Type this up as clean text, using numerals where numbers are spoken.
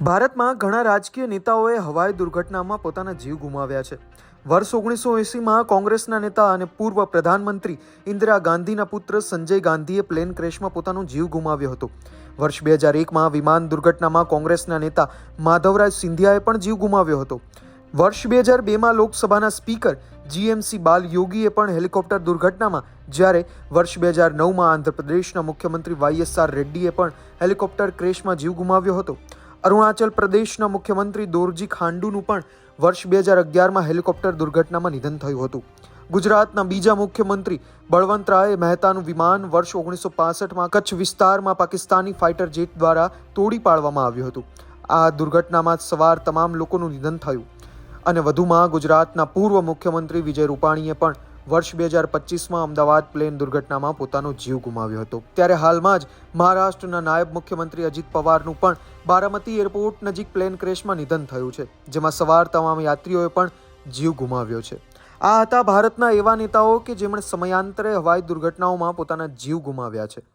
ભારતમાં ઘણા રાજકીય નેતાઓએ હવાઈ દુર્ઘટનામાં પોતાના જીવ ગુમાવ્યા છે. વર્ષ 1980માં કોંગ્રેસના નેતા અને પૂર્વ પ્રધાનમંત્રી ઇન્દિરા ગાંધીના પુત્ર સંજય ગાંધીએ પ્લેન ક્રેશમાં પોતાનો જીવ ગુમાવ્યો હતો. વર્ષ 2001માં વિમાન દુર્ઘટનામાં કોંગ્રેસના નેતા માધવરાજ સિંધિયાએ પણ જીવ ગુમાવ્યો હતો. વર્ષ 2002માં લોકસભાના સ્પીકર જીએમસી બાલ યોગીએ પણ હેલિકોપ્ટર દુર્ઘટનામાં, જ્યારે વર્ષ 2009માં આંધ્રપ્રદેશના મુખ્યમંત્રી વાયએસઆર રેડ્ડીએ પણ હેલિકોપ્ટર ક્રેશમાં જીવ ગુમાવ્યો હતો. અરુણાચલ પ્રદેશના મુખ્યમંત્રી દોરજી ખાંડુનું પણ વર્ષ 2011માં હેલિકોપ્ટર દુર્ઘટનામાં નિધન થયું હતું. ગુજરાતના બીજા મુખ્યમંત્રી બળવંતરાય મહેતાનું વિમાન વર્ષ 1965માં કચ્છ વિસ્તારમાં પાકિસ્તાની ફાઇટર જેટ દ્વારા તોડી પાડવામાં આવ્યું હતું. આ દુર્ઘટનામાં સવાર તમામ લોકોનું નિધન થયું. અને વધુમાં ગુજરાતના પૂર્વ મુખ્યમંત્રી વિજય રૂપાણીએ પણ વર્ષ 2025માં અમદાવાદ પ્લેન દુર્ઘટનામાં પોતાનો જીવ ગુમાવ્યો હતો. ત્યારે હાલમાં જ મહારાષ્ટ્રના નાયબ મુખ્યમંત્રી અજિત પવારનું પણ બારામતી એરપોર્ટ નજીક પ્લેન ક્રેશમાં નિધન થયું છે, જેમાં સવાર તમામ યાત્રીઓએ પણ જીવ ગુમાવ્યો છે. આ હતા ભારતના એવા નેતાઓ કે જેમણે સમયાંતરે હવાઈ દુર્ઘટનાઓમાં પોતાના જીવ ગુમાવ્યા છે.